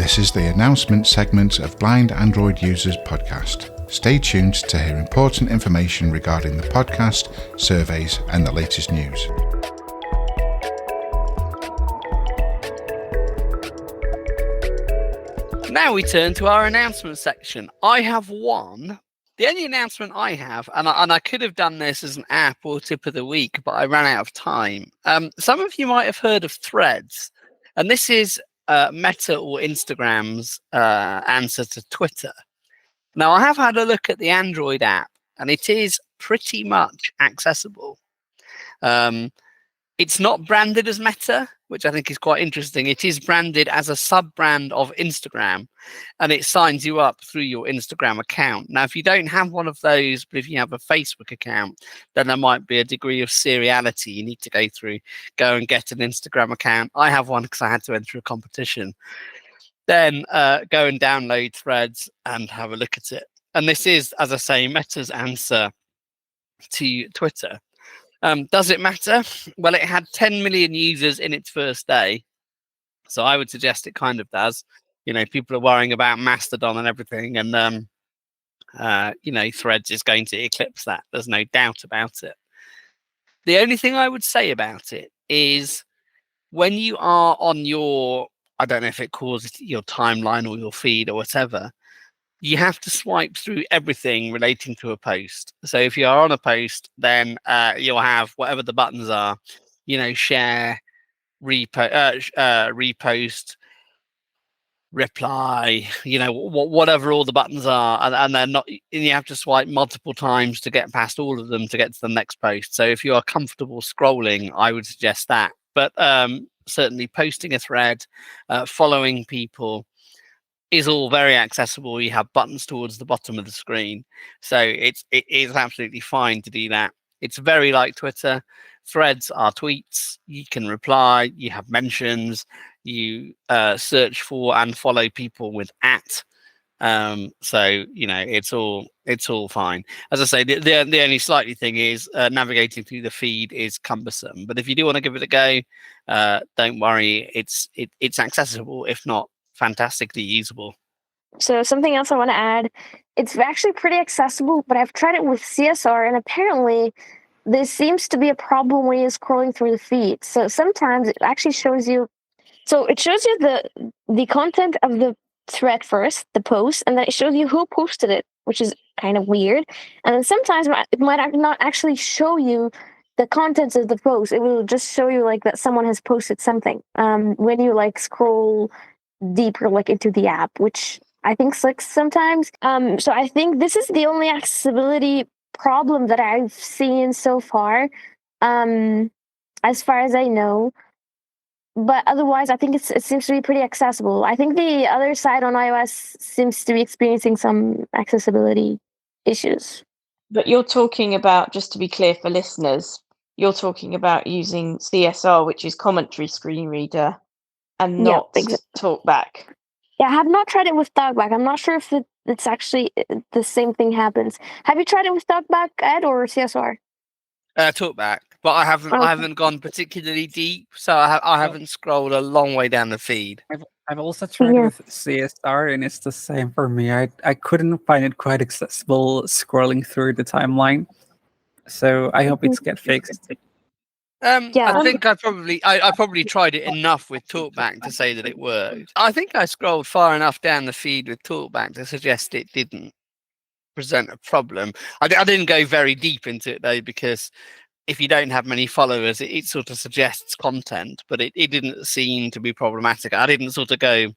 This is the announcement segment of Blind Android Users Podcast. Stay tuned to hear important information regarding the podcast, surveys, and the latest news. Now we turn to our announcement section. I have one. The only announcement I have, and I could have done this as an app or tip of the week, but I ran out of time. Some of you might have heard of Threads, and this is Meta or Instagram's answer to Twitter. Now, I have had a look at the Android app, and it is pretty much accessible. It's not branded as Meta, which I think is quite interesting. It is branded as a sub-brand of Instagram, and it signs you up through your Instagram account. Now, if you don't have one of those, but if you have a Facebook account, then there might be a degree of seriality you need to go and get an Instagram account. I have one because I had to enter a competition. Then go and download Threads and have a look at it. And this is, as I say, Meta's answer to Twitter. Does it matter? Well, it had 10 million users in its first day. So I would suggest it kind of does. You know, people are worrying about Mastodon and everything. And, Threads is going to eclipse that. There's no doubt about it. The only thing I would say about it is when you are on your, I don't know if it calls it your timeline or your feed or whatever, you have to swipe through everything relating to a post. So if you are on a post, then you'll have whatever the buttons are, share, repost, reply, whatever all the buttons are. And they're not, and you have to swipe multiple times to get past all of them to get to the next post. So if you are comfortable scrolling, I would suggest that. But certainly posting a thread, following people, is all very accessible. You have buttons towards the bottom of the screen. So it is absolutely fine to do that. It's very like Twitter. Threads are tweets. You can reply. You have mentions. You search for and follow people with @. It's all fine. As I say, the only slightly thing is navigating through the feed is cumbersome. But if you do want to give it a go, don't worry. It's accessible, if not fantastically usable. So something else I want to add, it's actually pretty accessible, but I've tried it with CSR, and apparently there seems to be a problem when you're scrolling through the feed. So sometimes it actually shows you, it shows you the content of the thread first, the post, and then it shows you who posted it, which is kind of weird. And then sometimes it might not actually show you the contents of the post. It will just show you that someone has posted something when you scroll deeper into the app, which I think sucks sometimes. So I think this is the only accessibility problem that I've seen so far, as far as I know. But otherwise, I think it seems to be pretty accessible. I think the other side on iOS seems to be experiencing some accessibility issues. But you're talking about, just to be clear for listeners, you're talking about using CSR, which is commentary screen reader, and not TalkBack. Yeah, I have not tried it with TalkBack. I'm not sure if it's actually the same thing happens. Have you tried it with TalkBack, Ed, or CSR? TalkBack, but I haven't gone particularly deep, so I haven't scrolled a long way down the feed. I've also tried it with CSR, and it's the same for me. I couldn't find it quite accessible scrolling through the timeline, so I hope it's get fixed. I think I probably tried it enough with TalkBack to say that it worked. I think I scrolled far enough down the feed with TalkBack to suggest it didn't present a problem. I didn't go very deep into it though, because if you don't have many followers, it sort of suggests content, but it didn't seem to be problematic. I didn't sort of go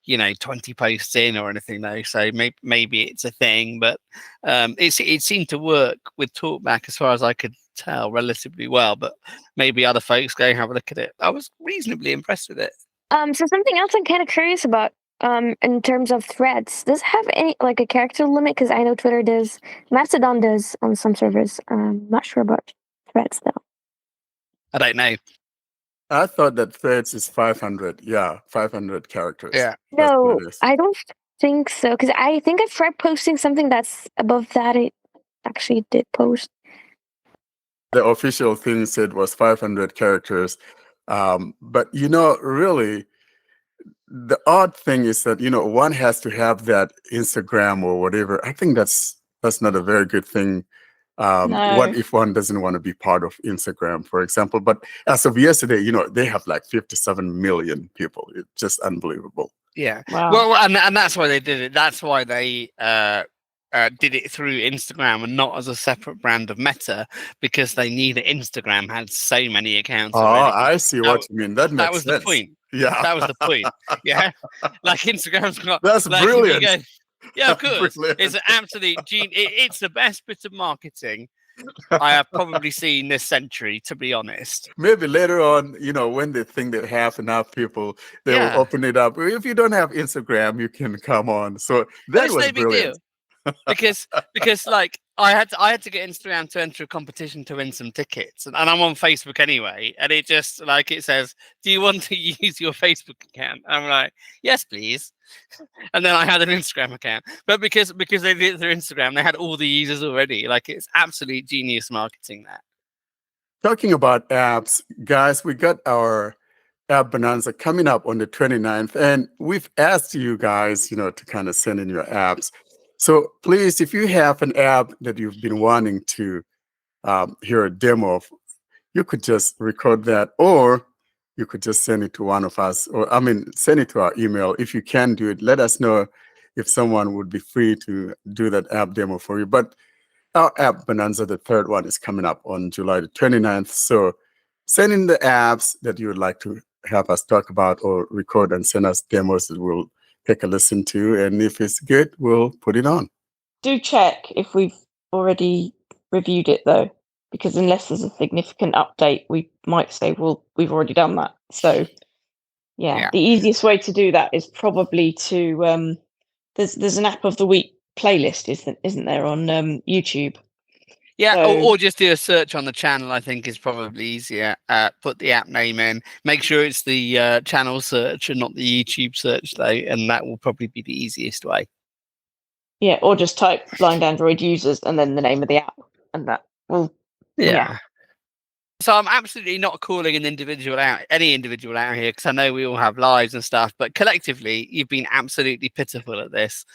20 posts in or anything though, so maybe it's a thing, but it seemed to work with TalkBack as far as I could tell relatively well, but maybe other folks go and have a look at it. I was reasonably impressed with it. So something else I'm kind of curious about in terms of Threads, does it have any a character limit? Because I know Twitter does, Mastodon does on some servers. Not sure about Threads though. I don't know. I thought that Threads is 500. Yeah, 500 characters. Yeah. No, I don't think so. Because I think I've tried posting something that's above that. It actually did post. The official thing said was 500 characters. But really, the odd thing is that, one has to have that Instagram or whatever. I think that's not a very good thing. No. What if one doesn't want to be part of Instagram, for example? But as of yesterday, they have like 57 million people. It's just unbelievable. Yeah. Wow. Well, and that's why they did it. That's why they did it through Instagram and not as a separate brand of Meta, because they knew that Instagram had so many accounts. Oh, already. I see what you mean. That makes was sense. The point. Yeah. That was the point. Yeah. Like Instagram's got. That's like, brilliant. Yeah, of course. Brilliant. It's an absolute it's the best bit of marketing I have probably seen this century, to be honest. Maybe later on, when they think they have enough people, they will open it up. If you don't have Instagram, you can come on. So that was no big brilliant. Deal. because like I had to get Instagram to enter a competition to win some tickets, and I'm on Facebook anyway, and it just like it says, do you want to use your Facebook account? I'm like, yes please. And then I had an Instagram account, but because they did it through Instagram, they had all the users already. Like, it's absolute genius marketing. That talking about apps, guys, we got our app bonanza coming up on the 29th, and we've asked you guys to kind of send in your apps. So please, if you have an app that you've been wanting to hear a demo of, you could just record that, or you could just send it to one of us, or send it to our email. If you can do it, let us know if someone would be free to do that app demo for you. But our app bonanza, the third one, is coming up on July the 29th. So send in the apps that you would like to have us talk about or record, and send us demos that we'll take a listen to. And if it's good, we'll put it on. Do check if we've already reviewed it, though, because unless there's a significant update, we might say, well, we've already done that. So, yeah. The easiest way to do that is probably to there's an app of the week playlist, isn't there, on YouTube? Yeah, so, or just do a search on the channel. I think is probably easier. Put the app name in. Make sure it's the channel search and not the YouTube search, though, and that will probably be the easiest way. Yeah, or just type blind Android users and then the name of the app, and that will. Yeah. So I'm absolutely not calling any individual out here, because I know we all have lives and stuff, but collectively you've been absolutely pitiful at this.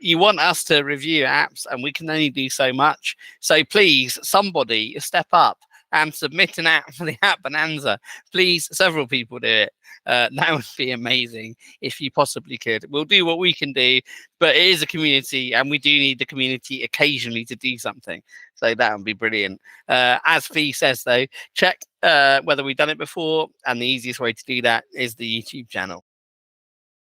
You want us to review apps, and we can only do so much. So please, somebody step up and submit an app for the app bonanza. Please, several people do it. That would be amazing if you possibly could. We'll do what we can do, but it is a community, and we do need the community occasionally to do something. So that would be brilliant. As Fee says, though, check whether we've done it before, and the easiest way to do that is the YouTube channel.